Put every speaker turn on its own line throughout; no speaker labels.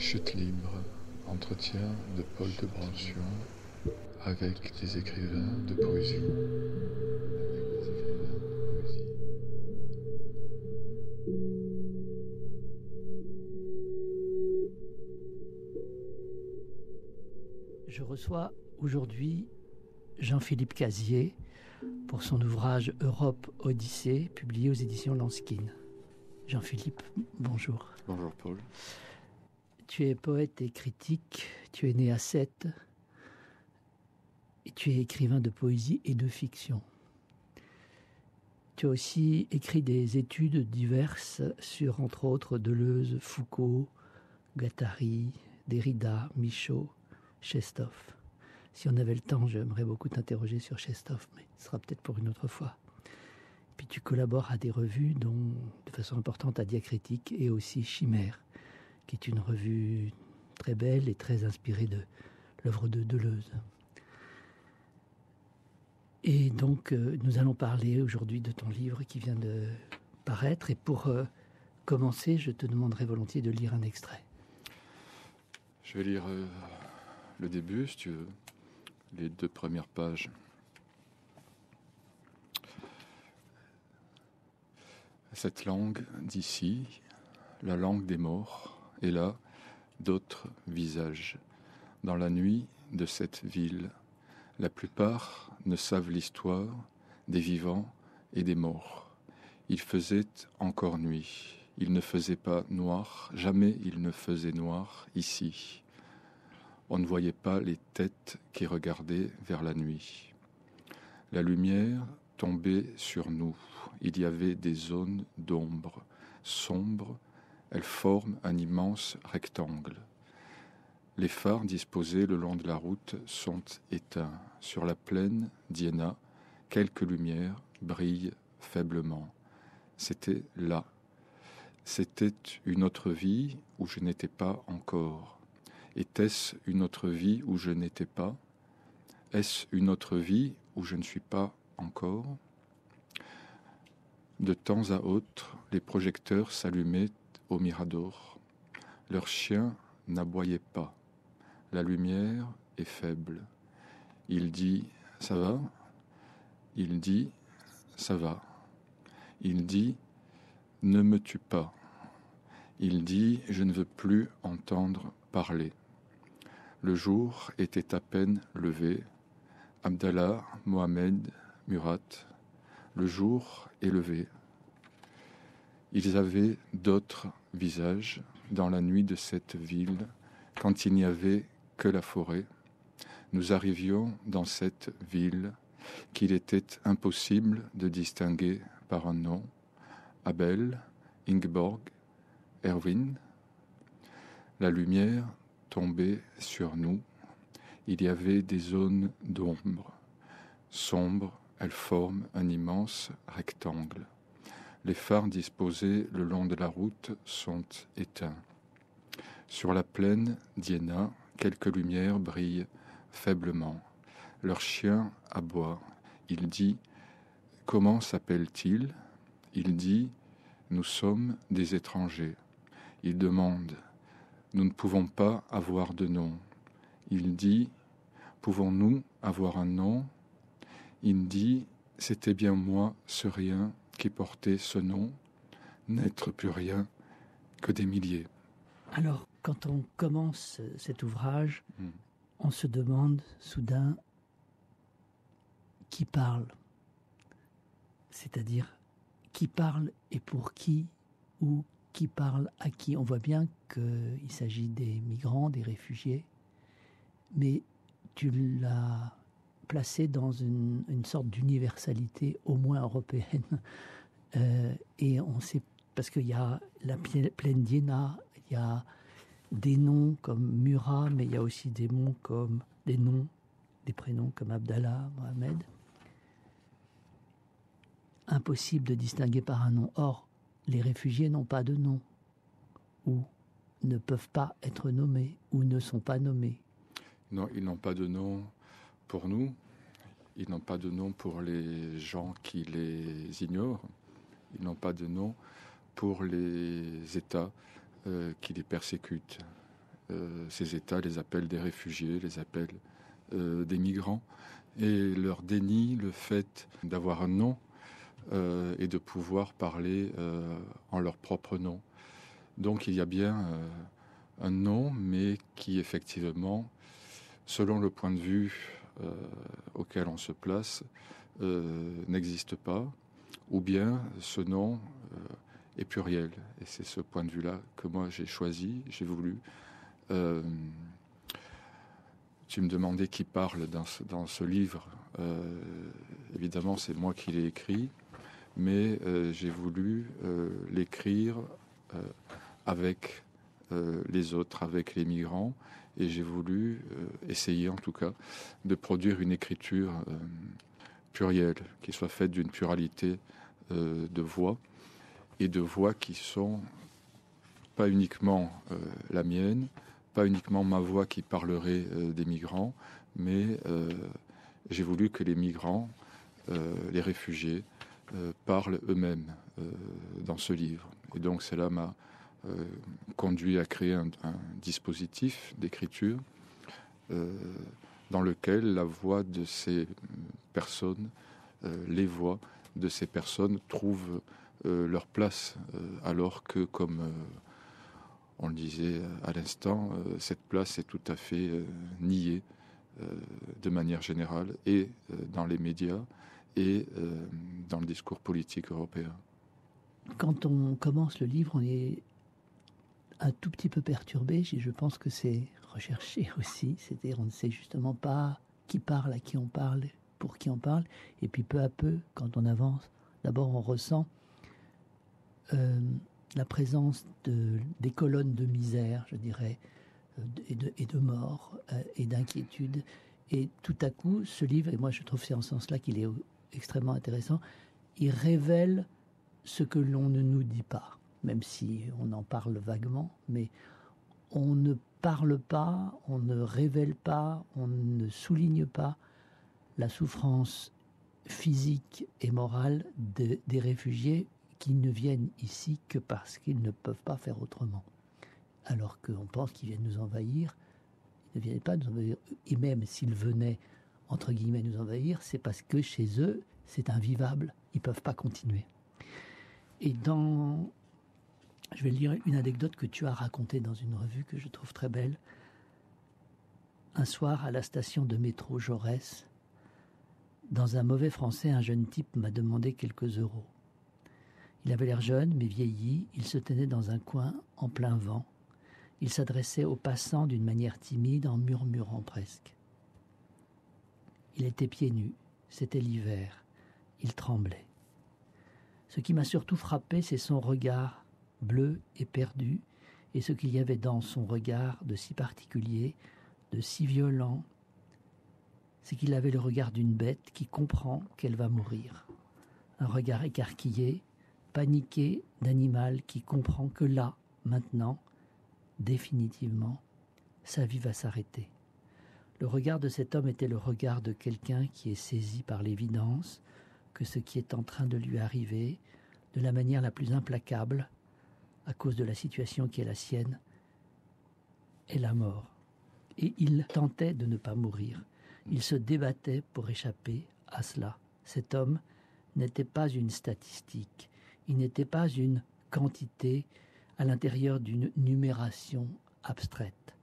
Chute libre, entretien de Paul de Brancion avec des écrivains de poésie.
Je reçois aujourd'hui Jean-Philippe Cazier pour son ouvrage Europe Odyssée, publié aux éditions Lanskin. Jean-Philippe, bonjour.
Bonjour Paul.
Tu es poète et critique, tu es né à Sète et tu es écrivain de poésie et de fiction. Tu as aussi écrit des études diverses sur, entre autres, Deleuze, Foucault, Guattari, Derrida, Michaud, Chestov. Si on avait le temps, j'aimerais beaucoup t'interroger sur Chestov, mais ce sera peut-être pour une autre fois. Puis tu collabores à des revues, dont de façon importante à Diacritique et aussi Chimère, qui est une revue très belle et très inspirée de l'œuvre de Deleuze. Et donc, nous allons parler aujourd'hui de ton livre qui vient de paraître. Et pour commencer, je te demanderai volontiers de lire un extrait.
Je vais lire le début, si tu veux, les 2 premières pages. Cette langue d'ici, la langue des morts, est là d'autres visages. Dans la nuit de cette ville, la plupart ne savent l'histoire des vivants et des morts. Il faisait encore nuit. Il ne faisait pas noir, jamais il ne faisait noir ici. On ne voyait pas les têtes qui regardaient vers la nuit. La lumière tombait sur nous. Il y avait des zones d'ombre sombres. Elles forment un immense rectangle. Les phares disposés le long de la route sont éteints. Sur la plaine d'Iéna, quelques lumières brillent faiblement. C'était là. C'était une autre vie où je n'étais pas encore. Était-ce une autre vie où je n'étais pas? Est-ce une autre vie où je ne suis pas encore? De temps à autre, les projecteurs s'allumaient au Mirador. Leurs chiens n'aboyaient pas. La lumière est faible. Il dit « ça va ?» Il dit « ça va ?» Il dit « ne me tue pas ?» Il dit « je ne veux plus entendre parler ». Le jour était à peine levé. Abdallah, Mohamed, Murat, le jour est levé. Ils avaient d'autres visages dans la nuit de cette ville, quand il n'y avait que la forêt. Nous arrivions dans cette ville qu'il était impossible de distinguer par un nom. Abel, Ingeborg, Erwin. La lumière tombait sur nous. Il y avait des zones d'ombre. Sombres, elles forment un immense rectangle. Les phares disposés le long de la route sont éteints. Sur la plaine d'Iéna, quelques lumières brillent faiblement. Leur chien aboie. Il dit « Comment s'appelle-t-il » Il dit « Nous sommes des étrangers ». Il demande « Nous ne pouvons pas avoir de nom ». Il dit « Pouvons-nous avoir un nom ?» Il dit « C'était bien moi, ce rien, qui portait ce nom, n'être plus rien que des milliers. »
Alors, quand on commence cet ouvrage, on se demande soudain qui parle. C'est-à-dire qui parle et pour qui, ou qui parle à qui. On voit bien qu'il s'agit des migrants, des réfugiés, mais tu l'as placé dans une sorte d'universalité au moins européenne. Et on sait, parce qu'il y a la plaine d'Iéna, il y a des noms comme Murat, mais il y a aussi des noms comme des prénoms comme Abdallah, Mohamed. Impossible de distinguer par un nom. Or, les réfugiés n'ont pas de nom, ou ne peuvent pas être nommés, ou ne sont pas nommés.
Non, ils n'ont pas de nom pour nous, ils n'ont pas de nom pour les gens qui les ignorent, ils n'ont pas de nom pour les États qui les persécutent. ces États les appellent des réfugiés, les appellent des migrants, et leur dénie le fait d'avoir un nom et de pouvoir parler en leur propre nom. Donc il y a bien un nom, mais qui effectivement, selon le point de vue auquel on se place, n'existe pas, ou bien ce nom est pluriel. Et c'est ce point de vue-là que moi j'ai choisi, j'ai voulu. Tu me demandais qui parle dans ce livre. Évidemment, c'est moi qui l'ai écrit, mais j'ai voulu l'écrire avec les autres, avec les migrants, et j'ai voulu essayer en tout cas de produire une écriture plurielle, qui soit faite d'une pluralité de voix, et de voix qui sont pas uniquement la mienne, pas uniquement ma voix qui parlerait des migrants, mais j'ai voulu que les migrants, les réfugiés, parlent eux-mêmes dans ce livre. Et donc cela m'a conduit à créer un dispositif d'écriture dans lequel la voix de ces personnes, les voix de ces personnes trouvent leur place, alors que, comme on le disait à l'instant, cette place est tout à fait niée de manière générale, et dans les médias et dans le discours politique européen.
Quand on commence le livre, on est un tout petit peu perturbé. Je pense que c'est recherché aussi. C'est-à-dire, on ne sait justement pas qui parle, à qui on parle, pour qui on parle. Et puis peu à peu, quand on avance, d'abord on ressent la présence des colonnes de misère, je dirais, et de mort, et d'inquiétude. Et tout à coup, ce livre, et moi je trouve c'est en ce sens-là qu'il est extrêmement intéressant, il révèle ce que l'on ne nous dit pas, même si on en parle vaguement, mais on ne parle pas, on ne révèle pas, on ne souligne pas la souffrance physique et morale des réfugiés qui ne viennent ici que parce qu'ils ne peuvent pas faire autrement. Alors qu'on pense qu'ils viennent nous envahir, ils ne viennent pas nous envahir. Et même s'ils venaient, entre guillemets, nous envahir, c'est parce que chez eux, c'est invivable, ils ne peuvent pas continuer. Et je vais lire une anecdote que tu as racontée dans une revue que je trouve très belle. Un soir, à la station de métro Jaurès, dans un mauvais français, un jeune type m'a demandé quelques euros. Il avait l'air jeune, mais vieilli. Il se tenait dans un coin, en plein vent. Il s'adressait aux passants d'une manière timide, en murmurant presque. Il était pieds nus. C'était l'hiver. Il tremblait. Ce qui m'a surtout frappé, c'est son regard bleu et perdu, et ce qu'il y avait dans son regard de si particulier, de si violent, c'est qu'il avait le regard d'une bête qui comprend qu'elle va mourir. Un regard écarquillé, paniqué d'animal qui comprend que là, maintenant, définitivement, sa vie va s'arrêter. Le regard de cet homme était le regard de quelqu'un qui est saisi par l'évidence que ce qui est en train de lui arriver, de la manière la plus implacable, à cause de la situation qui est la sienne, est la mort. Et il tentait de ne pas mourir. Il se débattait pour échapper à cela. Cet homme n'était pas une statistique. Il n'était pas une quantité à l'intérieur d'une numération abstraite.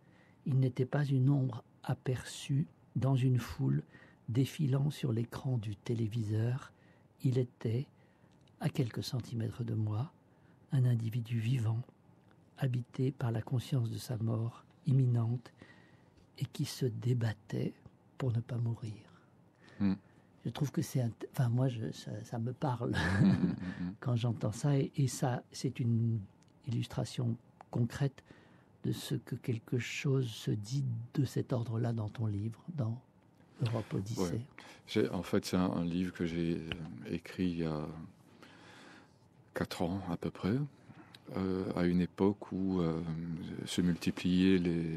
Il n'était pas une ombre aperçue dans une foule défilant sur l'écran du téléviseur. Il était, à quelques centimètres de moi, un individu vivant, habité par la conscience de sa mort imminente et qui se débattait pour ne pas mourir. Je trouve que c'est... Enfin, moi, ça me parle quand j'entends ça. Et ça, c'est une illustration concrète de ce que quelque chose se dit de cet ordre-là dans ton livre, dans Europe Odyssée.
Ouais. En fait, c'est un livre que j'ai écrit il y a 4 ans à peu près, à une époque où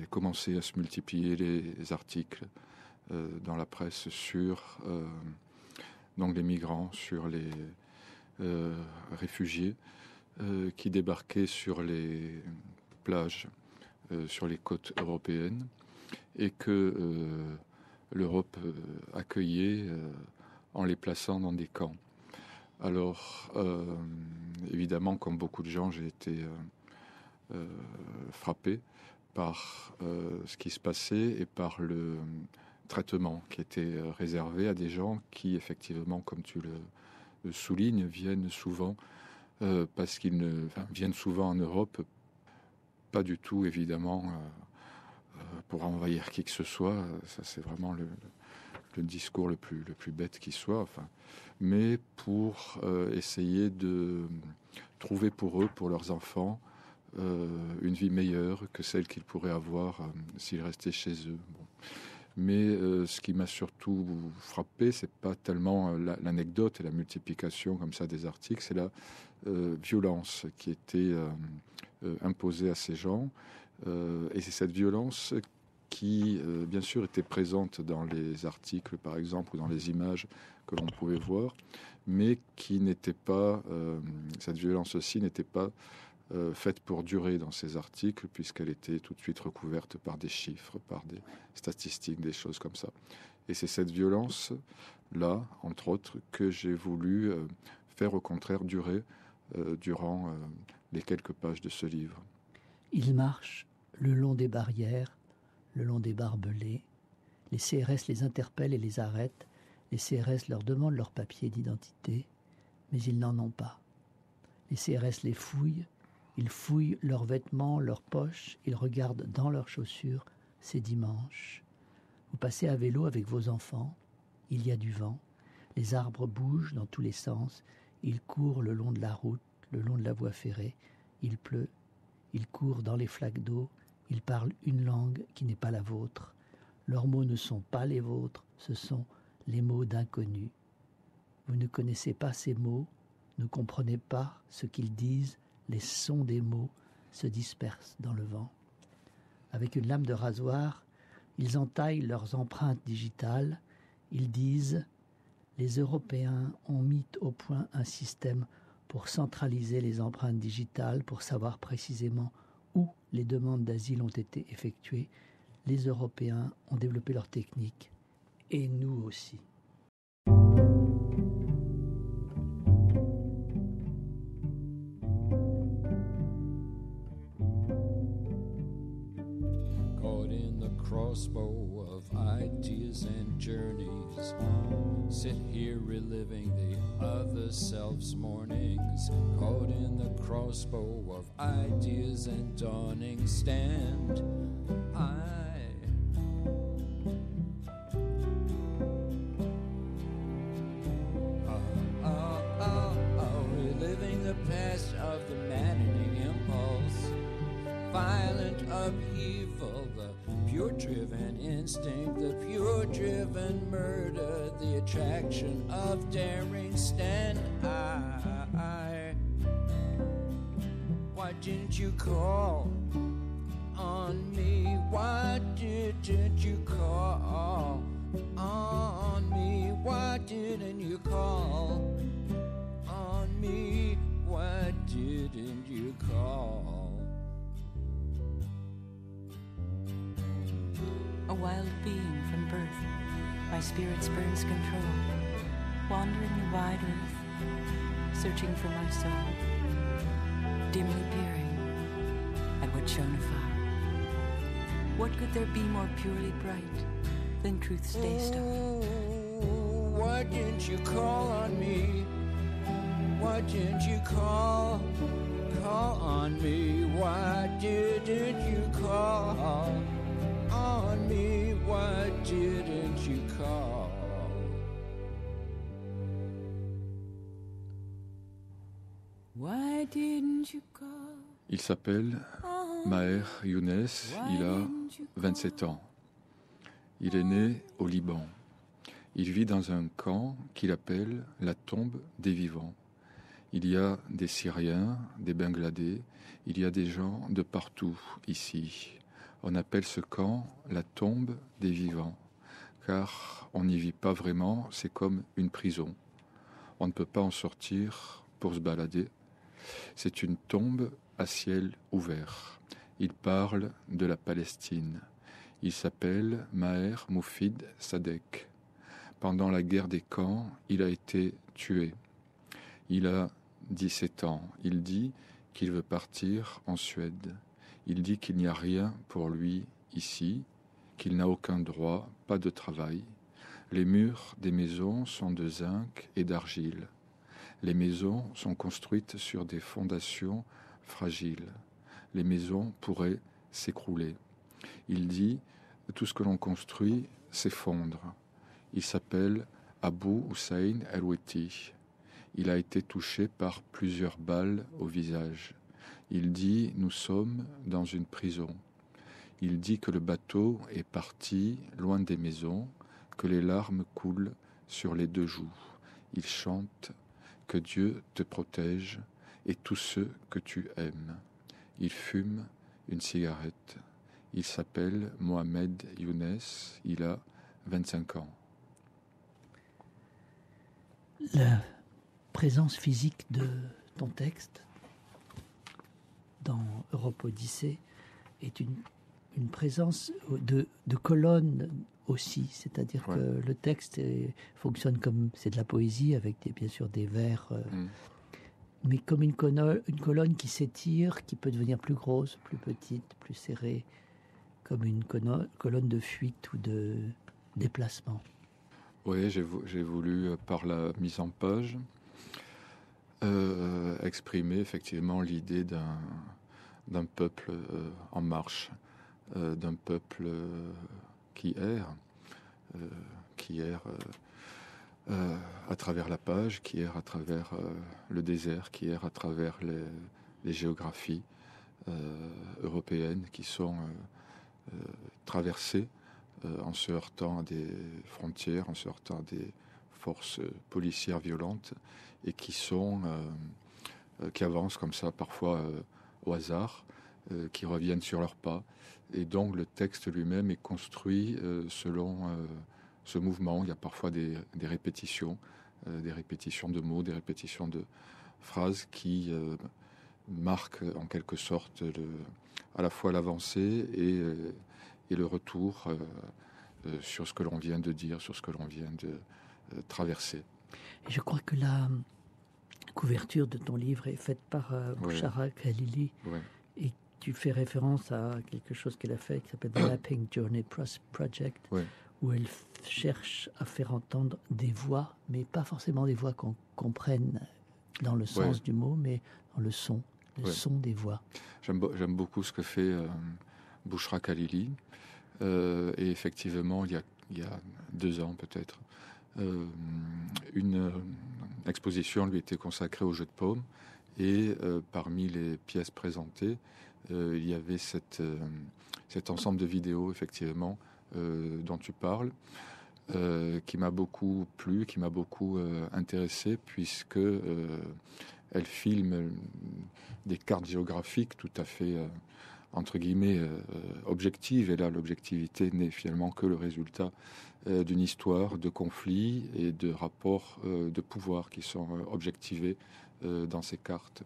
commençaient à se multiplier les articles dans la presse sur donc les migrants, sur les réfugiés qui débarquaient sur les plages sur les côtes européennes et que l'Europe accueillait en les plaçant dans des camps. Alors, évidemment, comme beaucoup de gens, j'ai été frappé par ce qui se passait et par le traitement qui était réservé à des gens qui, effectivement, comme tu le soulignes, viennent souvent parce qu'ils viennent souvent en Europe, pas du tout, évidemment, pour envahir qui que ce soit. Ça, c'est vraiment le discours le plus bête qui soit, mais pour essayer de trouver pour eux, pour leurs enfants, une vie meilleure que celle qu'ils pourraient avoir s'ils restaient chez eux. Bon. Mais ce qui m'a surtout frappé, c'est pas tellement l'anecdote et la multiplication comme ça des articles, c'est la violence qui était imposée à ces gens. Et c'est cette violence qui, bien sûr, était présente dans les articles, par exemple, ou dans les images que l'on pouvait voir, mais qui n'était pas, cette violence aussi n'était pas faite pour durer dans ces articles, puisqu'elle était tout de suite recouverte par des chiffres, par des statistiques, des choses comme ça. Et c'est cette violence-là, entre autres, que j'ai voulu faire au contraire durer durant les quelques pages de ce livre.
Ils marchent le long des barrières, le long des barbelés. Les CRS les interpellent et les arrêtent. Les CRS leur demandent leur papier d'identité, mais ils n'en ont pas. Les CRS les fouillent. Ils fouillent leurs vêtements, leurs poches. Ils regardent dans leurs chaussures. C'est dimanche. Vous passez à vélo avec vos enfants. Il y a du vent. Les arbres bougent dans tous les sens. Ils courent le long de la route, le long de la voie ferrée. Il pleut. Ils courent dans les flaques d'eau. Ils parlent une langue qui n'est pas la vôtre. Leurs mots ne sont pas les vôtres. Ce sont les mots d'inconnus. Vous ne connaissez pas ces mots, ne comprenez pas ce qu'ils disent. Les sons des mots se dispersent dans le vent. Avec une lame de rasoir, ils entaillent leurs empreintes digitales. Ils disent « Les Européens ont mis au point un système pour centraliser les empreintes digitales, pour savoir précisément où les demandes d'asile ont été effectuées. Les Européens ont développé leur technique, et nous aussi. »
Crossbow of ideas and journeys, sit here reliving the other self's mornings, caught in the crossbow of ideas and dawning stand. Reliving the past of the maddening impulse, violent upheaval, the pure-driven instinct, the pure-driven murder, the attraction of daring stand. Why didn't you call on me? Why didn't you call on me? Why didn't you call on me? Why didn't you call?
A wild being from birth, my spirit spurns control, wandering the wide earth, searching for my soul, dimly peering at what shone afar. What could there be more purely bright than truth's day star?
Why didn't you call on me? Why didn't you call on me? Why didn't you call on me? Why didn't you call? Why didn't you call?
Il s'appelle Maher Younes, il a 27 ans. Il est né au Liban. Il vit dans un camp qu'il appelle la tombe des vivants. Il y a des Syriens, des Bangladais, il y a des gens de partout ici. On appelle ce camp la tombe des vivants, car on n'y vit pas vraiment, c'est comme une prison. On ne peut pas en sortir pour se balader. C'est une tombe à ciel ouvert. Il parle de la Palestine. Il s'appelle Maher Moufid Sadek. Pendant la guerre des camps, il a été tué. Il a 17 ans. Il dit qu'il veut partir en Suède. Il dit qu'il n'y a rien pour lui ici, qu'il n'a aucun droit, pas de travail. Les murs des maisons sont de zinc et d'argile. Les maisons sont construites sur des fondations fragiles. Les maisons pourraient s'écrouler. Il dit « Tout ce que l'on construit s'effondre ». Il s'appelle Abou Hussein El-Weti. Il a été touché par plusieurs balles au visage. Il dit « Nous sommes dans une prison ». Il dit que le bateau est parti loin des maisons, que les larmes coulent sur les deux joues. Il chante « Que Dieu te protège et tous ceux que tu aimes ». Il fume une cigarette. Il s'appelle Mohamed Younes. Il a 25 ans.
La présence physique de ton texte dans Europe Odyssée est une présence de colonnes aussi, c'est-à-dire que le texte fonctionne comme c'est de la poésie avec bien sûr des vers, mais comme une colonne qui s'étire, qui peut devenir plus grosse, plus petite, plus serrée, comme une colonne de fuite ou de déplacement.
Oui, j'ai voulu, par la mise en page, exprimer effectivement l'idée d'un peuple en marche, d'un peuple qui erre à travers la page, qui erre à travers le désert, qui erre à travers les géographies européennes qui sont traversées en se heurtant à des frontières, en se heurtant à des forces policières violentes et qui avancent comme ça parfois au hasard, qui reviennent sur leurs pas. Et donc le texte lui-même est construit selon ce mouvement. Il y a parfois des répétitions de mots, des répétitions de phrases qui marquent en quelque sorte à la fois l'avancée et le retour sur ce que l'on vient de dire, sur ce que l'on vient de traverser.
Et je crois que la couverture de ton livre est faite par Bouchara Khalili.
Ouais.
Et tu fais référence à quelque chose qu'elle a fait qui s'appelle The Mapping Journey Project, où elle cherche à faire entendre des voix, mais pas forcément des voix qu'on comprenne dans le sens du mot, mais dans le son des voix.
J'aime beaucoup ce que fait Bouchra Khalili. Et effectivement, il y a 2 ans peut-être, une exposition lui était consacrée au jeu de paume. Et parmi les pièces présentées, il y avait cet ensemble de vidéos, effectivement, dont tu parles, qui m'a beaucoup plu, qui m'a beaucoup intéressé, puisque elle filme des cartes géographiques tout à fait, entre guillemets, objectives. Et là, l'objectivité n'est finalement que le résultat d'une histoire de conflits et de rapports de pouvoir qui sont objectivés dans ces cartes.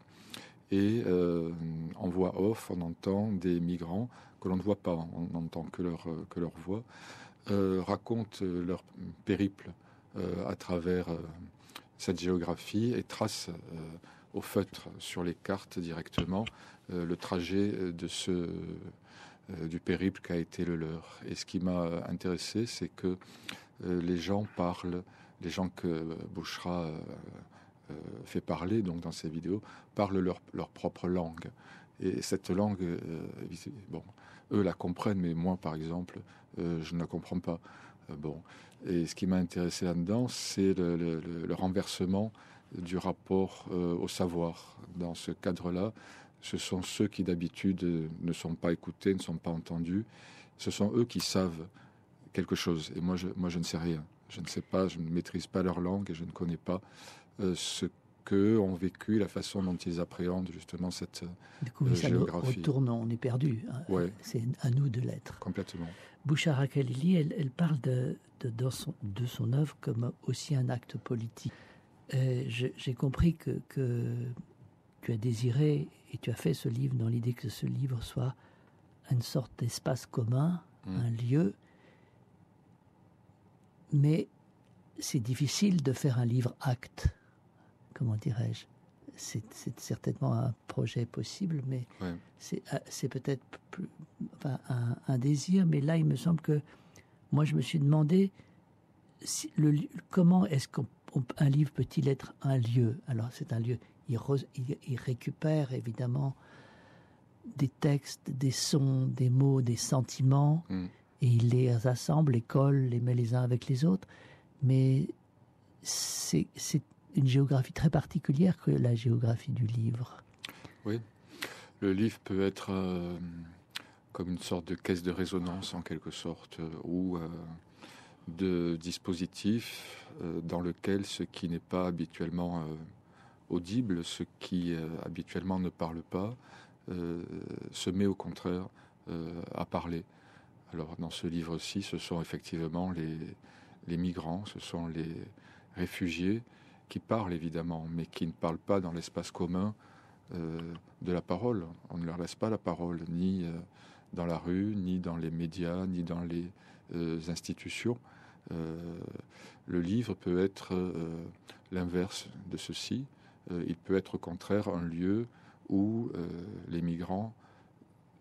Et en voix off, on entend des migrants que l'on ne voit pas, on n'entend que leur voix, racontent leur périple à travers cette géographie et tracent au feutre sur les cartes directement le trajet du périple qui a été le leur. Et ce qui m'a intéressé, c'est que les gens que Bouchra fait parler donc dans ces vidéos, parlent leur propre langue. Et cette langue, eux la comprennent, mais moi, par exemple, je ne la comprends pas. Et ce qui m'a intéressé là-dedans, c'est le renversement du rapport au savoir. Dans ce cadre-là, ce sont ceux qui d'habitude ne sont pas écoutés, ne sont pas entendus. Ce sont eux qui savent quelque chose. Et moi, je ne sais rien. Je ne sais pas, je ne maîtrise pas leur langue et je ne connais pas ce qu'eux ont vécu, la façon dont ils appréhendent justement cette géographie.
Ça on est perdu. Hein. C'est à nous de l'être.
Complètement.
Bouchara Khalili, elle parle de son œuvre comme aussi un acte politique. J'ai compris que tu as désiré et tu as fait ce livre dans l'idée que ce livre soit une sorte d'espace commun, un lieu, mais c'est difficile de faire un livre-acte, comment dirais-je. C'est certainement un projet possible, mais
Ouais.
c'est peut-être un désir, mais là, il me semble que moi, je me suis demandé comment est-ce qu'un livre peut-il être un lieu? Alors, c'est un lieu, il récupère évidemment des textes, des sons, des mots, des sentiments, et il les assemble, les colle, les met les uns avec les autres, mais c'est une géographie très particulière que la géographie du livre.
Oui, le livre peut être comme une sorte de caisse de résonance en quelque sorte, ou de dispositif dans lequel ce qui n'est pas habituellement audible, ce qui habituellement ne parle pas, se met au contraire à parler. Alors dans ce livre-ci, ce sont effectivement les migrants, ce sont les réfugiés qui parlent évidemment, mais qui ne parlent pas dans l'espace commun de la parole. On ne leur laisse pas la parole, ni dans la rue, ni dans les médias, ni dans les institutions. Le livre peut être l'inverse de ceci. Il peut être au contraire un lieu où les migrants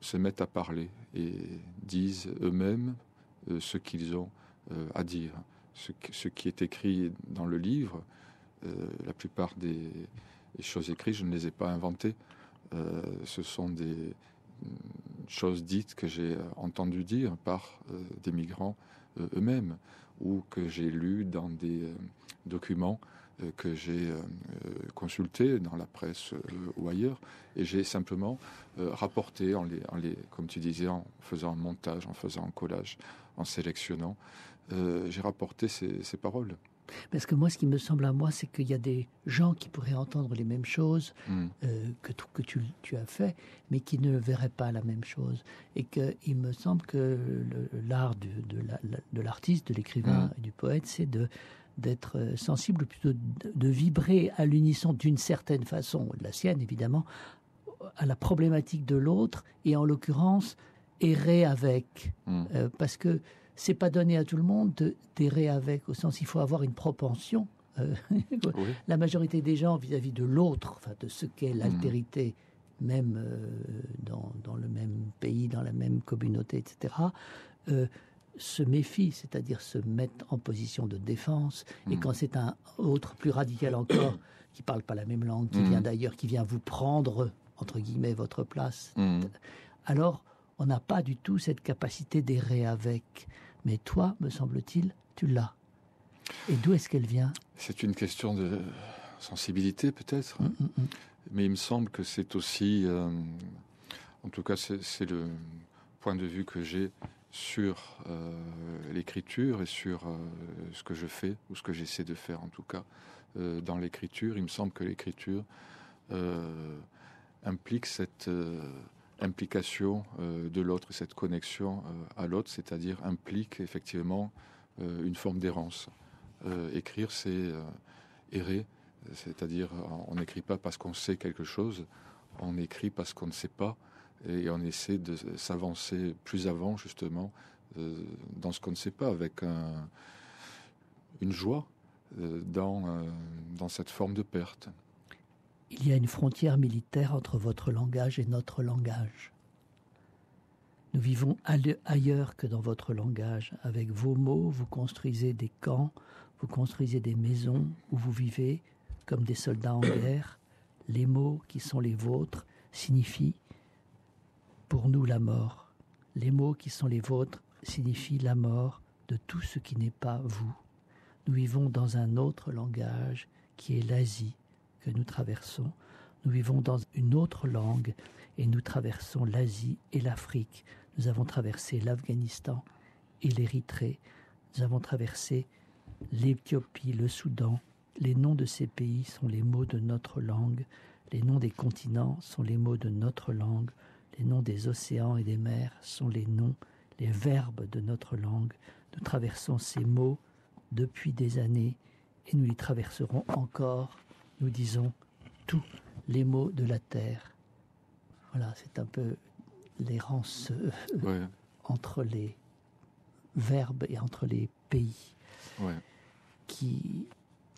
se mettent à parler et disent eux-mêmes ce qu'ils ont à dire. Ce qui est écrit dans le livre, la plupart des choses écrites, je ne les ai pas inventées. Ce sont des choses dites que j'ai entendues dire par des migrants eux-mêmes, ou que j'ai lues dans des documents que j'ai consultés dans la presse ou ailleurs, et j'ai simplement rapporté, comme tu disais, en faisant un montage, en faisant un collage, en sélectionnant, j'ai rapporté ces paroles.
Parce que moi, ce qui me semble à moi, c'est qu'il y a des gens qui pourraient entendre les mêmes choses que tu as fait, mais qui ne verraient pas la même chose. Et qu'il me semble que l'art de l'artiste, de l'écrivain et du poète, c'est d'être sensible, plutôt de vibrer à l'unisson d'une certaine façon, de la sienne évidemment, à la problématique de l'autre, et en l'occurrence, errer avec. Parce que c'est pas donné à tout le monde d'errer avec, au sens il faut avoir une propension. Oui. La majorité des gens vis-à-vis de l'autre, enfin de ce qu'est l'altérité, même dans le même pays, dans la même communauté, etc., se méfient, c'est-à-dire se mettent en position de défense. Et quand c'est un autre, plus radical encore, qui parle pas la même langue, qui vient d'ailleurs, qui vient vous prendre, entre guillemets, votre place, alors on n'a pas du tout cette capacité d'errer avec. Mais toi, me semble-t-il, tu l'as. Et d'où est-ce qu'elle vient?
C'est une question de sensibilité, peut-être. Mais il me semble que c'est aussi... en tout cas, c'est le point de vue que j'ai sur l'écriture et sur ce que je fais, ou ce que j'essaie de faire, en tout cas. Dans l'écriture, il me semble que l'écriture implique cette... implication de l'autre, cette connexion à l'autre, c'est-à-dire implique effectivement une forme d'errance. Écrire, c'est errer, c'est-à-dire on n'écrit pas parce qu'on sait quelque chose, on écrit parce qu'on ne sait pas, et on essaie de s'avancer plus avant, justement, dans ce qu'on ne sait pas, avec une joie dans cette forme de perte.
Il y a une frontière militaire entre votre langage et notre langage. Nous vivons ailleurs que dans votre langage. Avec vos mots, vous construisez des camps, vous construisez des maisons où vous vivez comme des soldats en guerre. Les mots qui sont les vôtres signifient pour nous la mort. Les mots qui sont les vôtres signifient la mort de tout ce qui n'est pas vous. Nous vivons dans un autre langage qui est l'Asie que nous traversons. Nous vivons dans une autre langue et nous traversons l'Asie et l'Afrique. Nous avons traversé l'Afghanistan et l'Érythrée. Nous avons traversé l'Éthiopie, le Soudan. Les noms de ces pays sont les mots de notre langue. Les noms des continents sont les mots de notre langue. Les noms des océans et des mers sont les noms, les verbes de notre langue. Nous traversons ces mots depuis des années et nous les traverserons encore. Nous disons tous les mots de la terre. Voilà, c'est un peu l'errance
Ouais.
entre les verbes et entre les pays,
Ouais.
qui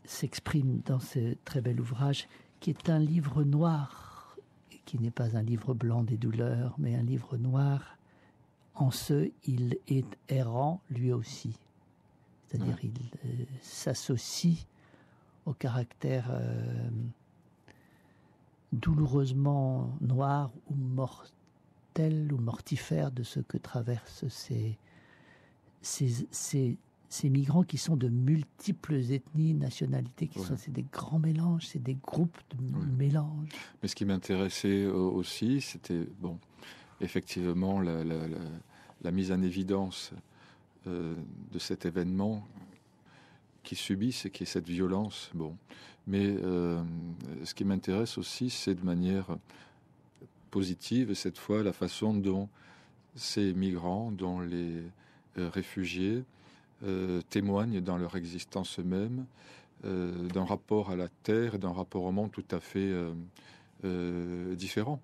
s'exprime dans ce très bel ouvrage, qui est un livre noir, qui n'est pas un livre blanc des douleurs, mais un livre noir. En ce, il est errant lui aussi. C'est-à-dire, il s'associe au caractère douloureusement noir ou mortel ou mortifère de ce que traversent ces migrants qui sont de multiples ethnies, nationalités, c'est des grands mélanges, c'est des groupes de mélanges.
Mais ce qui m'intéressait aussi, c'était, effectivement, la mise en évidence de cet événement qui subissent et qui est cette violence. Mais ce qui m'intéresse aussi, c'est de manière positive, cette fois, la façon dont ces migrants, dont les réfugiés témoignent dans leur existence même d'un rapport à la terre et d'un rapport au monde tout à fait différent,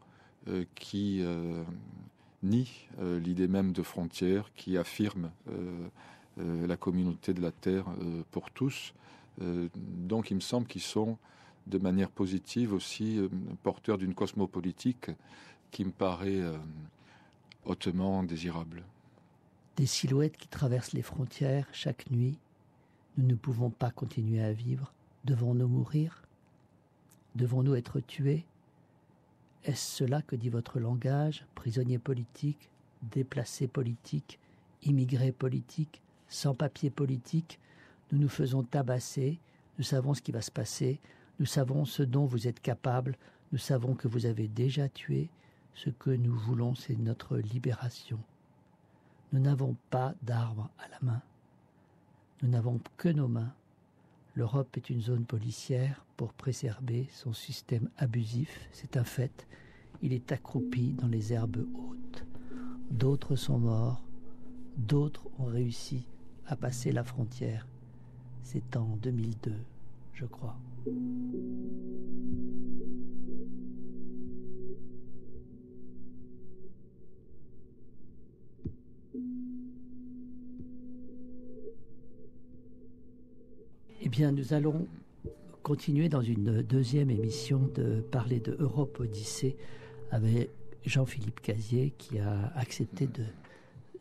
qui nie l'idée même de frontières, qui affirme la communauté de la terre pour tous. Donc il me semble qu'ils sont de manière positive aussi porteurs d'une cosmopolitique qui me paraît hautement désirable.
Des silhouettes qui traversent les frontières chaque nuit. Nous ne pouvons pas continuer à vivre. Devons-nous mourir? Devons-nous être tués? Est-ce cela que dit votre langage? Prisonniers politiques, déplacés politiques, immigrés politiques, sans-papiers politiques? Nous nous faisons tabasser, nous savons ce qui va se passer, nous savons ce dont vous êtes capables, nous savons que vous avez déjà tué. Ce que nous voulons, c'est notre libération. Nous n'avons pas d'armes à la main. Nous n'avons que nos mains. L'Europe est une zone policière pour préserver son système abusif. C'est un fait. Il est accroupi dans les herbes hautes. D'autres sont morts. D'autres ont réussi à passer la frontière. C'est en 2002, je crois. Eh bien, nous allons continuer dans une deuxième émission de parler de Europe Odyssée avec Jean-Philippe Cazier qui a accepté de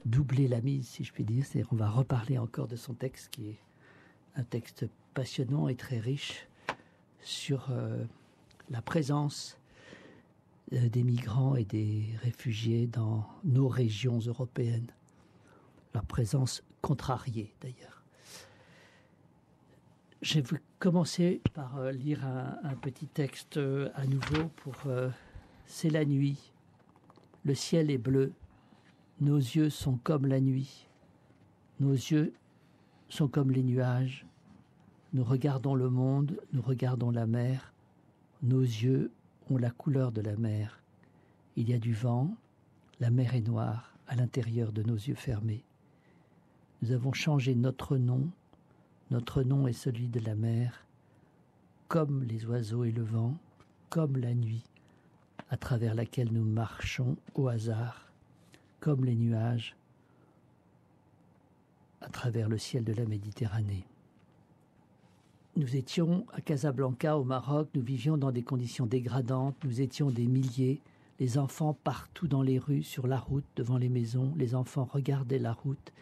doubler la mise, si je puis dire. C'est-à-dire qu'on va reparler encore de son texte qui est un texte passionnant et très riche sur la présence des migrants et des réfugiés dans nos régions européennes. Leur présence contrariée, d'ailleurs. Je vais commencer par lire un petit texte à nouveau pour C'est la nuit. Le ciel est bleu. Nos yeux sont comme la nuit. Nos yeux sont comme les nuages. Nous regardons le monde, nous regardons la mer. Nos yeux ont la couleur de la mer. Il y a du vent, la mer est noire à l'intérieur de nos yeux fermés. Nous avons changé notre nom. Notre nom est celui de la mer, comme les oiseaux et le vent, comme la nuit, à travers laquelle nous marchons au hasard, comme les nuages, à travers le ciel de la Méditerranée. Nous étions à Casablanca, au Maroc, nous vivions dans des conditions dégradantes, nous étions des milliers, les enfants partout dans les rues, sur la route, devant les maisons, les enfants regardaient la route.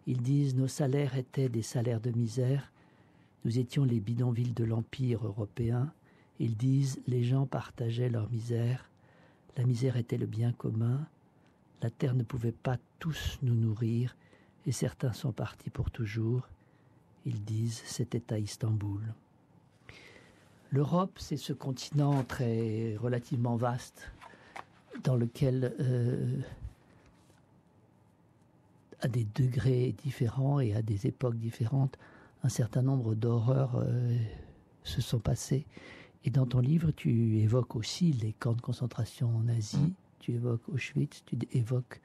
Ils disent nos salaires étaient des salaires de misère. Nous étions les bidonvilles de l'Empire européen. Ils disent les gens partageaient leur misère. La misère était le bien commun. La terre ne pouvait pas tous nous nourrir et certains sont partis pour toujours. Ils disent c'était à Istanbul. L'Europe, c'est ce continent relativement vaste dans lequel à des degrés différents et à des époques différentes, un certain nombre d'horreurs se sont passées. Et dans ton livre, tu évoques aussi les camps de concentration en Asie, tu évoques Auschwitz, tu évoques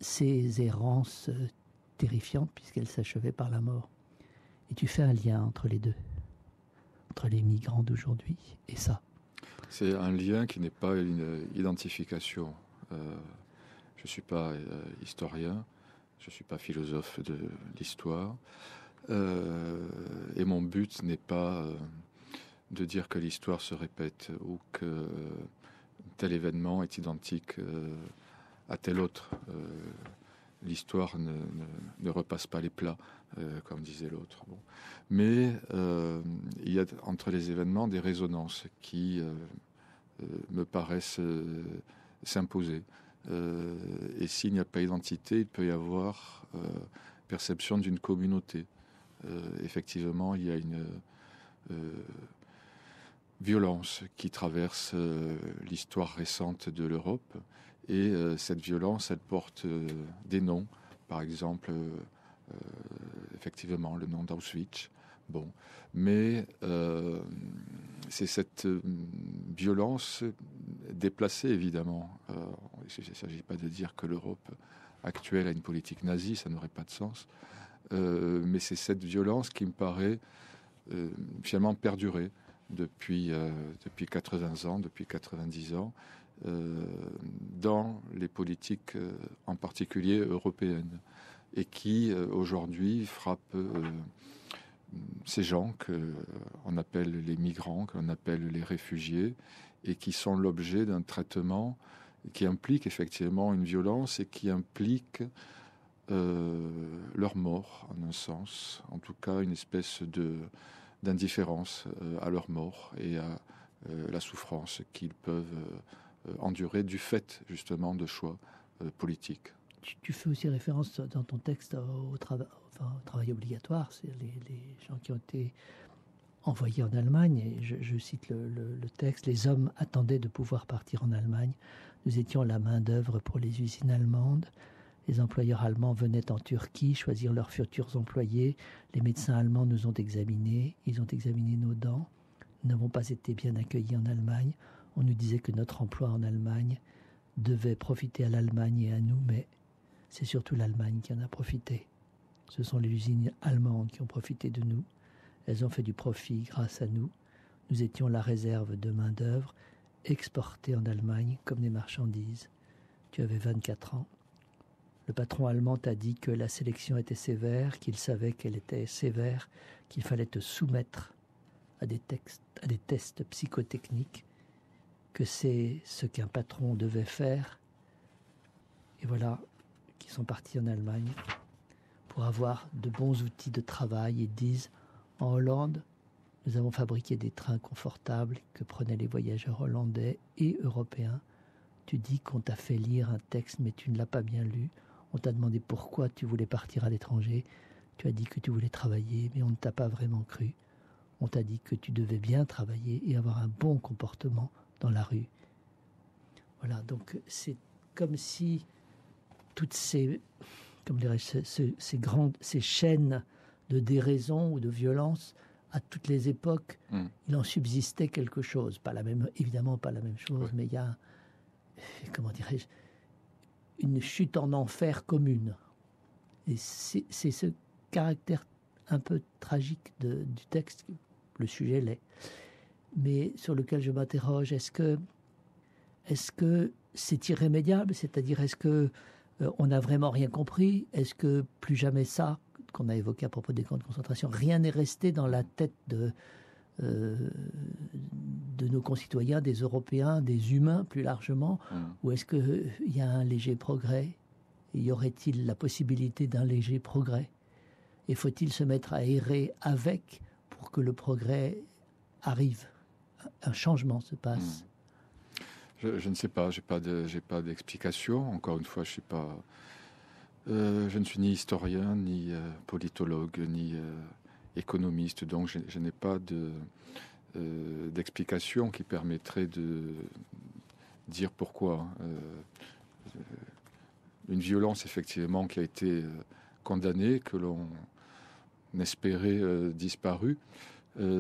ces errances terrifiantes puisqu'elles s'achevaient par la mort. Et tu fais un lien entre les deux, entre les migrants d'aujourd'hui et ça.
C'est un lien qui n'est pas une identification Je ne suis pas historien, je ne suis pas philosophe de l'histoire. Et mon but n'est pas de dire que l'histoire se répète ou que tel événement est identique à tel autre. L'histoire ne repasse pas les plats, comme disait l'autre. Bon. Mais il y a entre les événements des résonances qui me paraissent s'imposer. Et s'il n'y a pas identité, il peut y avoir perception d'une communauté. Effectivement, il y a une violence qui traverse l'histoire récente de l'Europe. Et cette violence, elle porte des noms. Par exemple, effectivement, le nom d'Auschwitz. Bon. Mais c'est cette violence déplacée, évidemment. Il ne s'agit pas de dire que l'Europe actuelle a une politique nazie, ça n'aurait pas de sens. Mais c'est cette violence qui me paraît finalement perdurer depuis 80 ans, depuis 90 ans, dans les politiques en particulier européennes, et qui aujourd'hui frappe ces gens qu'on appelle les migrants, qu'on appelle les réfugiés, et qui sont l'objet d'un traitement qui implique effectivement une violence et qui implique leur mort, en un sens, en tout cas une espèce d'indifférence à leur mort et à la souffrance qu'ils peuvent endurer du fait justement de choix politiques.
Tu fais aussi référence dans ton texte au travail obligatoire, c'est les gens qui ont été envoyés en Allemagne, et je cite le texte: les hommes attendaient de pouvoir partir en Allemagne, nous étions la main d'œuvre pour les usines allemandes, les employeurs allemands venaient en Turquie choisir leurs futurs employés, les médecins allemands nous ont examinés, ils ont examiné nos dents, nous n'avons pas été bien accueillis en Allemagne, on nous disait que notre emploi en Allemagne devait profiter à l'Allemagne et à nous, mais c'est surtout l'Allemagne qui en a profité. Ce sont les usines allemandes qui ont profité de nous. Elles ont fait du profit grâce à nous. Nous étions la réserve de main-d'œuvre exportée en Allemagne comme des marchandises. Tu avais 24 ans. Le patron allemand t'a dit que la sélection était sévère, qu'il savait qu'elle était sévère, qu'il fallait te soumettre à des tests psychotechniques, que c'est ce qu'un patron devait faire. Et voilà, qu'ils sont partis en Allemagne pour avoir de bons outils de travail. Ils disent: en Hollande, nous avons fabriqué des trains confortables que prenaient les voyageurs hollandais et européens. Tu dis qu'on t'a fait lire un texte, mais tu ne l'as pas bien lu. On t'a demandé pourquoi tu voulais partir à l'étranger. Tu as dit que tu voulais travailler, mais on ne t'a pas vraiment cru. On t'a dit que tu devais bien travailler et avoir un bon comportement dans la rue. Voilà, donc c'est comme si toutes ces, ces chaînes de déraison ou de violence, à toutes les époques, il en subsistait quelque chose. Évidemment pas la même chose, mais il y a, comment dirais-je, une chute en enfer commune. Et c'est ce caractère un peu tragique du texte, le sujet l'est, mais sur lequel je m'interroge. Est-ce que c'est irrémédiable? C'est-à-dire, est-ce que on n'a vraiment rien compris? Est-ce que plus jamais ça, qu'on a évoqué à propos des camps de concentration, rien n'est resté dans la tête de nos concitoyens, des Européens, des humains plus largement? Ou est-ce qu'il y a un léger progrès? Y aurait-il la possibilité d'un léger progrès? Et faut-il se mettre à errer avec pour que le progrès arrive, un changement se passe?
Je ne sais pas, j'ai pas d'explication. Encore une fois, je ne suis ni historien, ni politologue, ni économiste, donc je n'ai pas d'explication qui permettrait de dire pourquoi. Une violence, effectivement, qui a été condamnée, que l'on espérait disparue,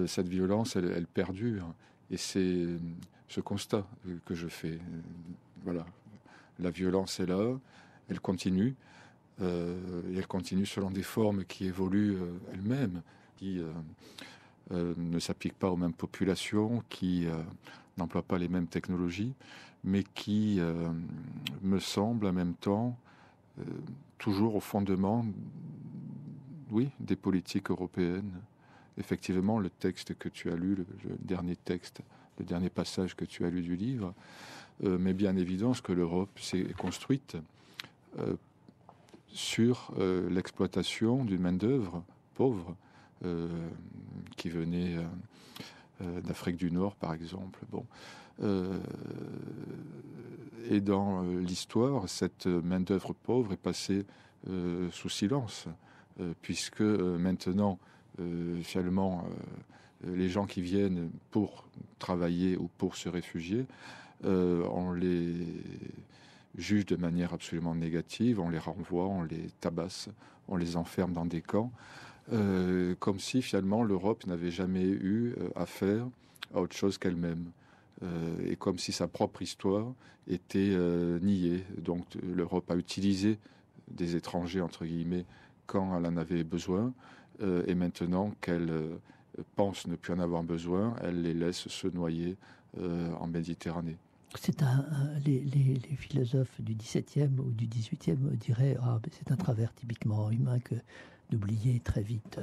cette violence, elle perdure. Et c'est ce constat que je fais. Voilà. La violence est là, elle continue. Et elle continue selon des formes qui évoluent elles-mêmes, qui ne s'appliquent pas aux mêmes populations, qui n'emploie pas les mêmes technologies, mais qui me semble en même temps toujours au fondement, oui, des politiques européennes. Effectivement, le texte que tu as lu, le dernier texte, le dernier passage que tu as lu du livre, met bien en évidence que l'Europe s'est construite sur l'exploitation d'une main-d'œuvre pauvre qui venait d'Afrique du Nord, par exemple. Bon. Et dans l'histoire, cette main-d'œuvre pauvre est passée sous silence, puisque maintenant, finalement, les gens qui viennent pour travailler ou pour se réfugier, on les juge de manière absolument négative, on les renvoie, on les tabasse, on les enferme dans des camps, comme si finalement l'Europe n'avait jamais eu affaire à autre chose qu'elle-même, et comme si sa propre histoire était niée. Donc l'Europe a utilisé des étrangers, entre guillemets, quand elle en avait besoin, et maintenant qu'elle pense ne plus en avoir besoin, elle les laisse se noyer en Méditerranée.
C'est les philosophes du XVIIe ou du XVIIIe diraient c'est un travers typiquement humain que d'oublier très vite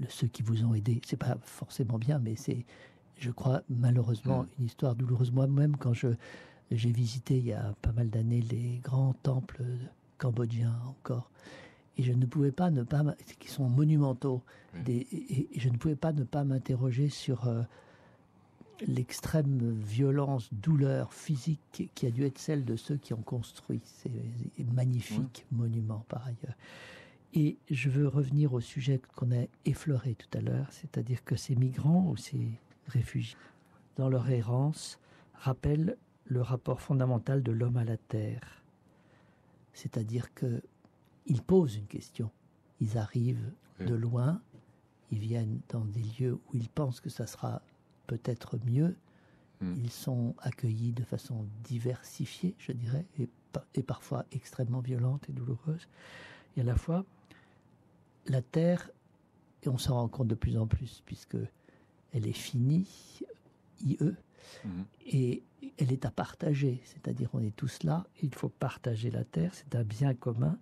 ceux qui vous ont aidé. C'est pas forcément bien, mais c'est, je crois, malheureusement une histoire douloureuse. Moi-même, quand j'ai visité il y a pas mal d'années les grands temples cambodgiens encore, et je ne pouvais pas ne pas, qui sont monumentaux, et je ne pouvais pas ne pas m'interroger sur l'extrême violence, douleur physique qui a dû être celle de ceux qui ont construit ces magnifiques monuments par ailleurs. Et je veux revenir au sujet qu'on a effleuré tout à l'heure, c'est-à-dire que ces migrants ou ces réfugiés, dans leur errance, rappellent le rapport fondamental de l'homme à la terre. C'est-à-dire qu'ils posent une question. Ils arrivent de loin, ils viennent dans des lieux où ils pensent que ça sera peut-être mieux. Ils sont accueillis de façon diversifiée, je dirais, et parfois extrêmement violente et douloureuse. Et à la fois, la terre, et on s'en rend compte de plus en plus, puisque elle est finie, et elle est à partager. C'est-à-dire, on est tous là, il faut partager la terre, c'est un bien commun.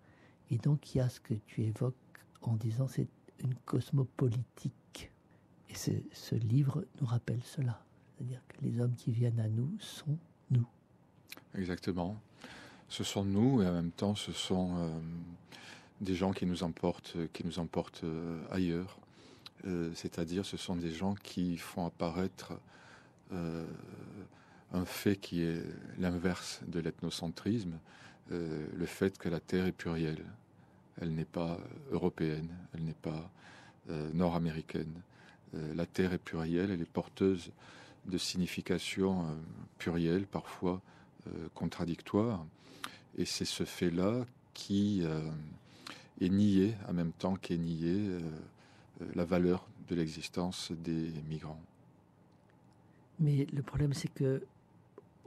Et donc, il y a ce que tu évoques en disant c'est une cosmopolitique. Et ce livre nous rappelle cela. C'est-à-dire que les hommes qui viennent à nous sont nous.
Exactement. Ce sont nous, et en même temps, ce sont des gens qui nous emportent ailleurs. C'est-à-dire, ce sont des gens qui font apparaître un fait qui est l'inverse de l'ethnocentrisme, le fait que la terre est plurielle. Elle n'est pas européenne, elle n'est pas nord-américaine. La terre est plurielle, elle est porteuse de significations plurielles, parfois contradictoires. Et c'est ce fait-là qui est nié, en même temps qu'est nié la valeur de l'existence des migrants.
Mais le problème, c'est que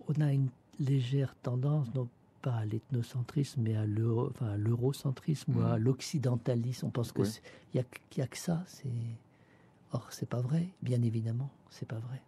on a une légère tendance, non pas à l'ethnocentrisme, mais à l'eurocentrisme ou à l'occidentalisme. On pense qu'il n'y a que ça. Or, c'est pas vrai. Bien évidemment, c'est pas vrai.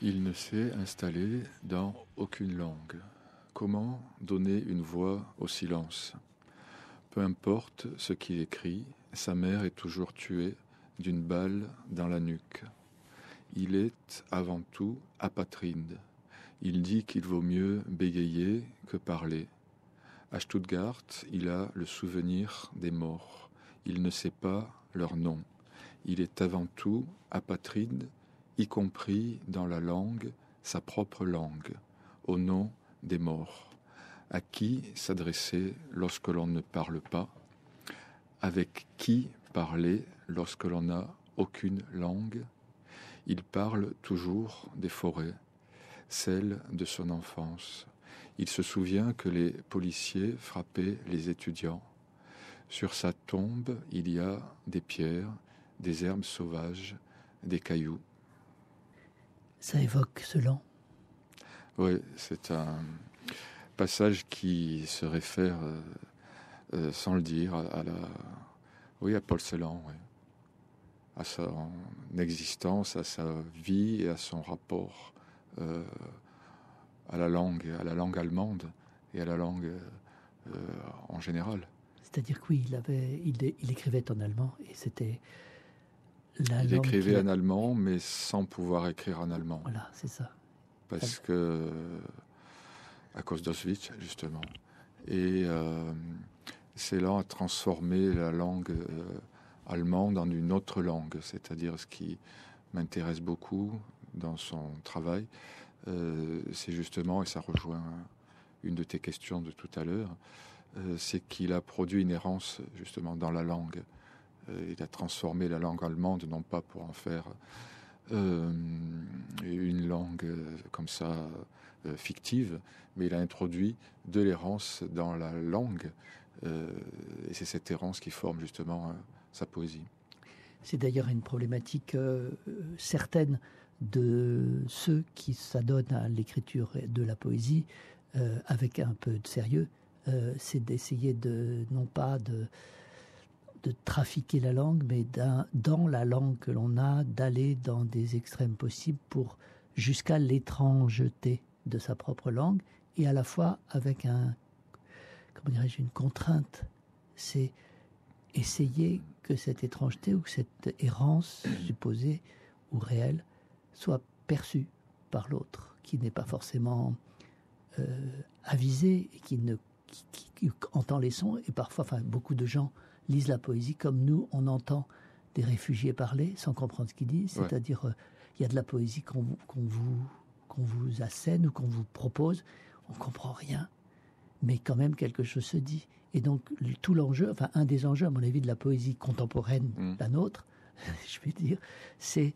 Il ne s'est installé dans aucune langue. Comment donner une voix au silence ? Peu importe ce qu'il écrit, sa mère est toujours tuée d'une balle dans la nuque. Il est avant tout apatride. Il dit qu'il vaut mieux bégayer que parler. À Stuttgart, il a le souvenir des morts. Il ne sait pas leur nom. Il est avant tout apatride, y compris dans la langue, sa propre langue, au nom des morts. À qui s'adresser lorsque l'on ne parle pas? Avec qui parler lorsque l'on n'a aucune langue? Il parle toujours des forêts, celles de son enfance. Il se souvient que les policiers frappaient les étudiants. Sur sa tombe, il y a des pierres, des herbes sauvages, des cailloux.
Ça évoque Celan.
Oui, c'est un passage qui se réfère, sans le dire, à Paul Celan, oui. À son existence, à sa vie et à son rapport à la langue allemande et à la langue en général.
C'est-à-dire que oui, il écrivait en allemand et c'était la
Il
langue
écrivait en allemand, mais sans pouvoir écrire en allemand.
Voilà, c'est ça.
Parce que, à cause d'Auschwitz, justement. Et Celan a transformé la langue allemande en une autre langue, c'est-à-dire ce qui m'intéresse beaucoup dans son travail, c'est justement, et ça rejoint une de tes questions de tout à l'heure, c'est qu'il a produit une errance justement dans la langue. Il a transformé la langue allemande, non pas pour en faire une langue comme ça fictive, mais il a introduit de l'errance dans la langue, et c'est cette errance qui forme justement sa poésie.
C'est d'ailleurs une problématique certaine de ceux qui s'adonnent à l'écriture de la poésie avec un peu de sérieux, c'est d'essayer non pas de trafiquer la langue, mais dans la langue que l'on a, d'aller dans des extrêmes possibles jusqu'à l'étrangeté de sa propre langue, et à la fois avec une contrainte, c'est essayer que cette étrangeté ou que cette errance supposée ou réelle soit perçue par l'autre, qui n'est pas forcément avisé et qui entend les sons. Et parfois, beaucoup de gens lisent la poésie comme nous, on entend des réfugiés parler sans comprendre ce qu'ils disent. Ouais. C'est-à-dire, il y a de la poésie qu'on vous assène ou qu'on vous propose, on ne comprend rien, mais quand même quelque chose se dit. Et donc, tout l'enjeu, un des enjeux, à mon avis, de la poésie contemporaine, la nôtre, je vais dire, c'est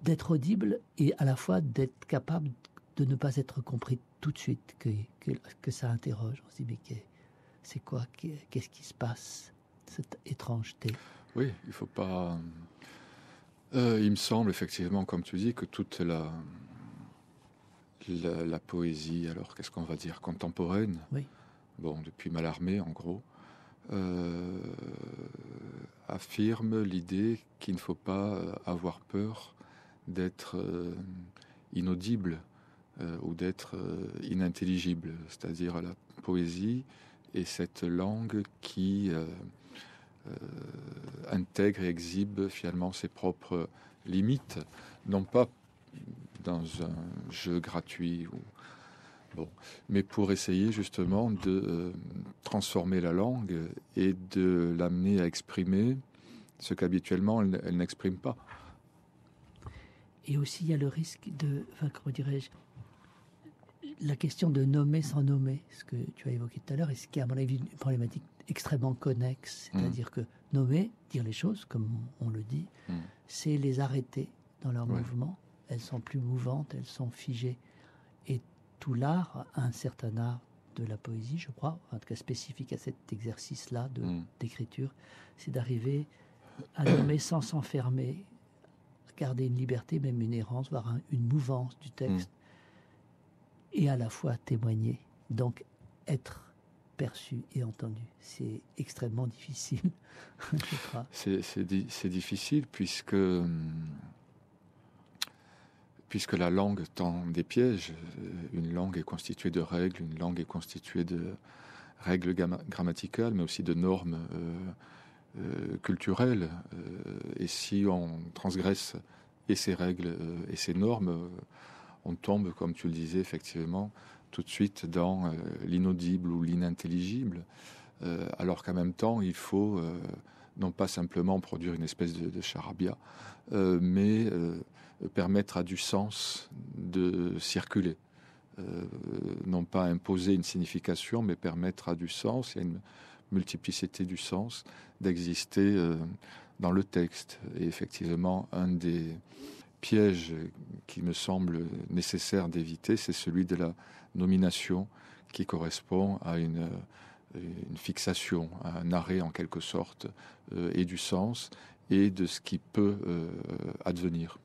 d'être audible et à la fois d'être capable de ne pas être compris tout de suite, que ça interroge. On se dit, mais c'est quoi? Qu'est-ce qui se passe? Cette étrangeté.
Oui, il ne faut pas... il me semble, effectivement, comme tu dis, que toute la poésie, alors qu'est-ce qu'on va dire, contemporaine,
oui.
Bon, depuis Mallarmé, en gros, affirme l'idée qu'il ne faut pas avoir peur d'être inaudible ou d'être inintelligible. C'est-à-dire la poésie est cette langue qui intègre et exhibe finalement ses propres limites, non pas dans un jeu gratuit mais pour essayer justement de transformer la langue et de l'amener à exprimer ce qu'habituellement elle n'exprime pas.
Et aussi il y a le risque la question de nommer sans nommer, ce que tu as évoqué tout à l'heure, et ce qui est à mon avis une problématique extrêmement connexe, c'est-à-dire que nommer, dire les choses comme on le dit, c'est les arrêter dans leur mouvement. Elles sont plus mouvantes, elles sont figées. Et tout l'art, un certain art de la poésie, je crois, en tout cas spécifique à cet exercice-là d'écriture, c'est d'arriver à nommer sans s'enfermer, à garder une liberté, même une errance, voire une mouvance du texte, et à la fois témoigner, donc être perçu et entendu. C'est extrêmement difficile, je crois.
C'est difficile puisque puisque la langue tend des pièges. Une langue est constituée de règles, une langue est constituée de règles grammaticales, mais aussi de normes culturelles. Et si on transgresse et ces règles et ces normes, on tombe, comme tu le disais, effectivement, tout de suite dans l'inaudible ou l'inintelligible, alors qu'en même temps, il faut non pas simplement produire une espèce de charabia, mais permettre à du sens de circuler. Non pas imposer une signification, mais permettre à du sens, il y a une multiplicité du sens, d'exister dans le texte. Et effectivement, un des pièges qui me semble nécessaire d'éviter, c'est celui de la nomination qui correspond à une fixation, à un arrêt en quelque sorte, et du sens et de ce qui peut advenir.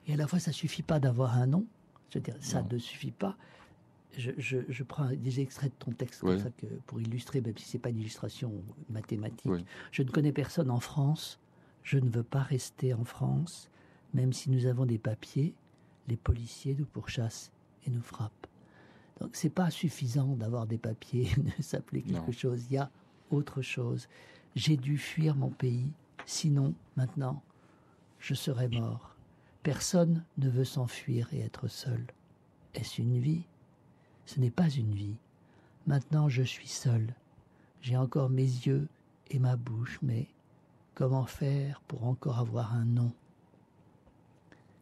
Et à la fois, ça ne suffit pas d'avoir un nom. C'est-à-dire, ça ne suffit pas. Je prends des extraits de ton texte comme ça pour illustrer, même si ce n'est pas une illustration mathématique. Oui. Je ne connais personne en France. Je ne veux pas rester en France. Même si nous avons des papiers, les policiers nous pourchassent et nous frappent. Donc, ce n'est pas suffisant d'avoir des papiers, de s'appeler quelque chose. Il y a autre chose. J'ai dû fuir mon pays. Sinon, maintenant, je serais mort. Personne ne veut s'enfuir et être seul. Est-ce une vie ? Ce n'est pas une vie. Maintenant, je suis seul. J'ai encore mes yeux et ma bouche, mais comment faire pour encore avoir un nom ?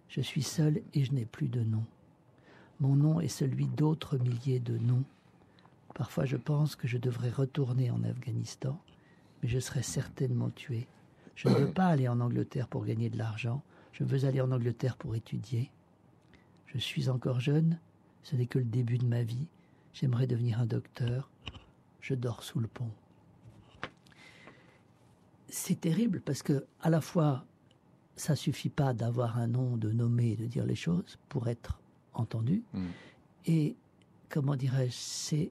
Je suis seul et je n'ai plus de nom. Mon nom est celui d'autres milliers de noms. Parfois, je pense que je devrais retourner en Afghanistan, mais je serais certainement tué. Je ne veux pas aller en Angleterre pour gagner de l'argent. Je veux aller en Angleterre pour étudier. Je suis encore jeune. Ce n'est que le début de ma vie. J'aimerais devenir un docteur. Je dors sous le pont. C'est terrible parce que, à la fois, ça suffit pas d'avoir un nom, de nommer, de dire les choses pour être entendu. Et, comment dirais-je,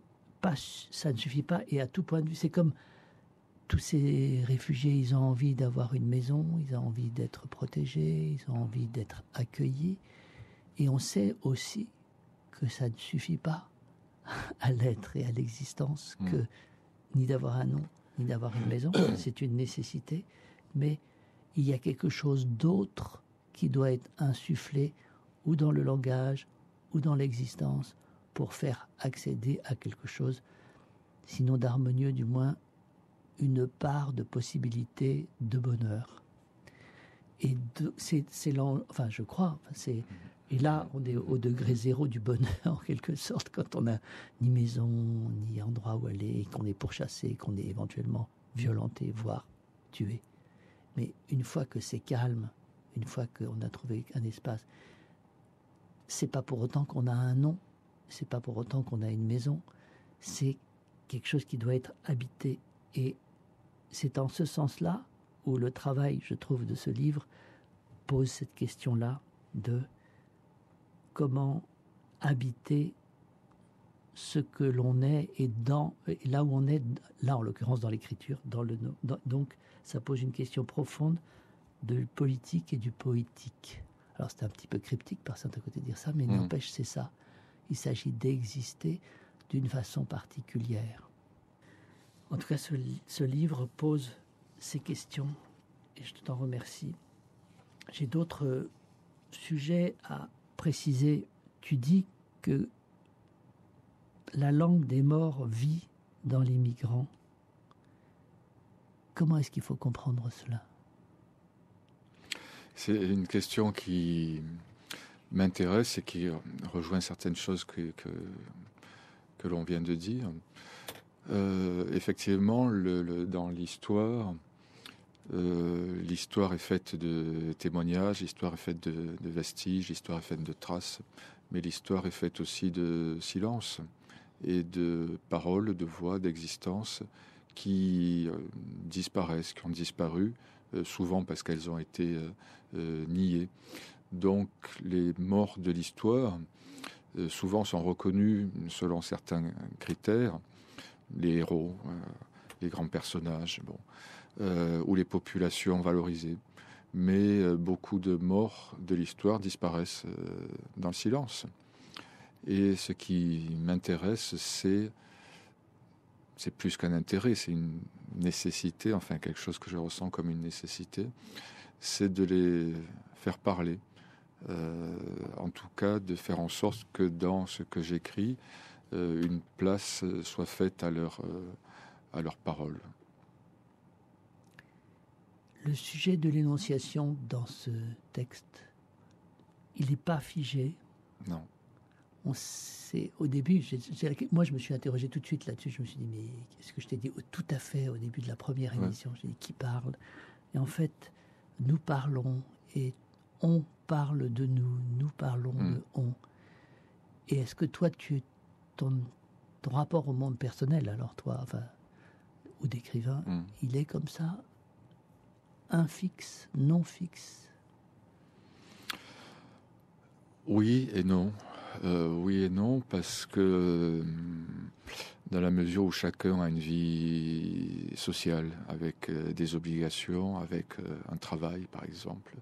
ça ne suffit pas. Et à tout point de vue, c'est comme tous ces réfugiés, ils ont envie d'avoir une maison, ils ont envie d'être protégés, ils ont envie d'être accueillis. Et on sait aussi que ça ne suffit pas à l'être et à l'existence, que ni d'avoir un nom, ni d'avoir une maison. C'est une nécessité. Mais il y a quelque chose d'autre qui doit être insufflé ou dans le langage ou dans l'existence pour faire accéder à quelque chose, sinon d'harmonieux, du moins une part de possibilité de bonheur. Et enfin, je crois, et là, on est au degré zéro du bonheur, en quelque sorte, quand on n'a ni maison, ni endroit où aller, qu'on est pourchassé, qu'on est éventuellement violenté, voire tué. Mais une fois que c'est calme, une fois qu'on a trouvé un espace, c'est pas pour autant qu'on a un nom, c'est pas pour autant qu'on a une maison, c'est quelque chose qui doit être habité. Et c'est en ce sens-là où le travail, je trouve, de ce livre pose cette question-là de comment habiter ce que l'on est et là où on est, là en l'occurrence dans l'écriture, donc ça pose une question profonde de politique et du poétique. Alors c'est un petit peu cryptique par certains côtés de dire ça, mais n'empêche, c'est ça. Il s'agit d'exister d'une façon particulière. En tout cas, ce livre pose ces questions et je t'en remercie. J'ai d'autres sujets à préciser. Tu dis que la langue des morts vit dans les migrants. Comment est-ce qu'il faut comprendre cela ?
C'est une question qui m'intéresse et qui rejoint certaines choses que l'on vient de dire. Effectivement, dans l'histoire, l'histoire est faite de témoignages, l'histoire est faite de vestiges, l'histoire est faite de traces, mais l'histoire est faite aussi de silence et de paroles, de voix, d'existence qui disparaissent, qui ont disparu, souvent parce qu'elles ont été niées. Donc les morts de l'histoire souvent sont reconnus selon certains critères, les héros, les grands personnages, ou les populations valorisées. mais beaucoup de morts de l'histoire disparaissent dans le silence. Et ce qui m'intéresse, c'est plus qu'un intérêt, c'est une nécessité, enfin quelque chose que je ressens comme une nécessité, c'est de les faire parler. En tout cas, de faire en sorte que dans ce que j'écris, une place soit faite à leurs paroles.
Le sujet de l'énonciation dans ce texte, il n'est pas figé.
Non.
On sait, au début, moi je me suis interrogé tout de suite là-dessus. Je me suis dit, mais qu'est-ce que je t'ai dit tout à fait au début de la première émission? J'ai dit, qui parle? Et en fait, nous parlons et on parle de nous parlons de on. Et est-ce que toi, ton rapport au monde personnel, alors toi, enfin, ou d'écrivain, il est comme ça, infixe, non fixe?
Oui et non. Oui et non, parce que dans la mesure où chacun a une vie sociale, avec des obligations, avec un travail par exemple,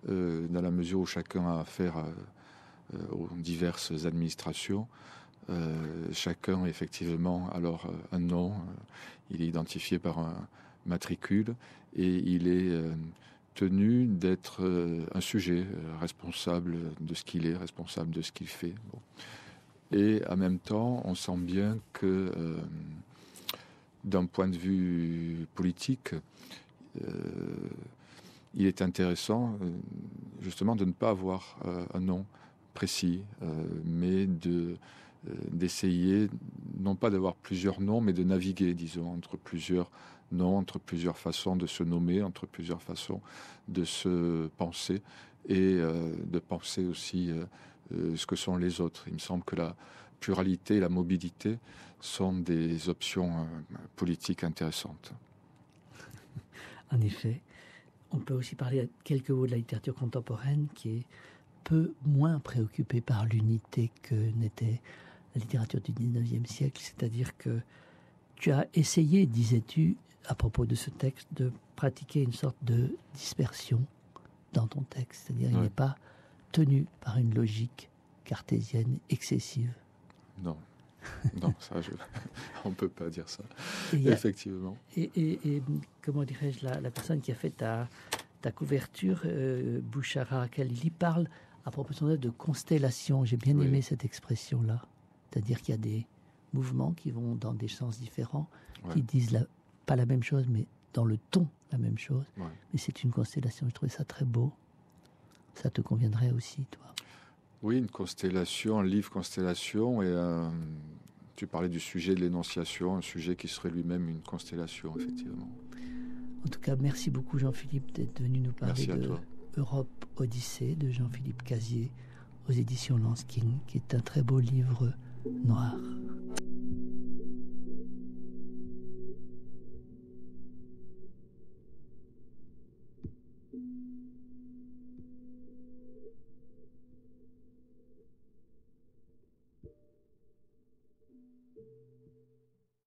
dans la mesure où chacun a affaire aux diverses administrations, chacun effectivement, alors un nom, il est identifié par un matricule et il est tenu d'être un sujet responsable de ce qu'il est, responsable de ce qu'il fait. Bon. Et en même temps, on sent bien que d'un point de vue politique, il est intéressant justement de ne pas avoir un nom précis, mais d'essayer, non pas d'avoir plusieurs noms, mais de naviguer, disons, entre plusieurs noms, entre plusieurs façons de se nommer, entre plusieurs façons de se penser et de penser aussi ce que sont les autres. Il me semble que la pluralité et la mobilité sont des options politiques intéressantes.
En effet, on peut aussi parler à quelques mots de la littérature contemporaine qui est peu moins préoccupée par l'unité que n'était la littérature du 19e siècle. C'est-à-dire que tu as essayé, disais-tu, à propos de ce texte, de pratiquer une sorte de dispersion dans ton texte. C'est-à-dire qu'il n'est pas tenu par une logique cartésienne excessive.
Non, non, ça, on ne peut pas dire ça, effectivement.
Et comment dirais-je, la personne qui a fait ta couverture, Bouchara Khalili, parle à propos de son œuvre de constellation. J'ai bien aimé cette expression-là. C'est-à-dire qu'il y a des mouvements qui vont dans des sens différents, qui disent pas la même chose, mais dans le ton la même chose. Ouais. Mais c'est une constellation. Je trouvais ça très beau. Ça te conviendrait aussi, toi?
Oui, une constellation, un livre constellation, et tu parlais du sujet de l'énonciation, un sujet qui serait lui-même une constellation, effectivement.
En tout cas, merci beaucoup Jean-Philippe d'être venu nous parler de Europe Odyssée de Jean-Philippe Casier aux éditions Lansking, qui est un très beau livre noir.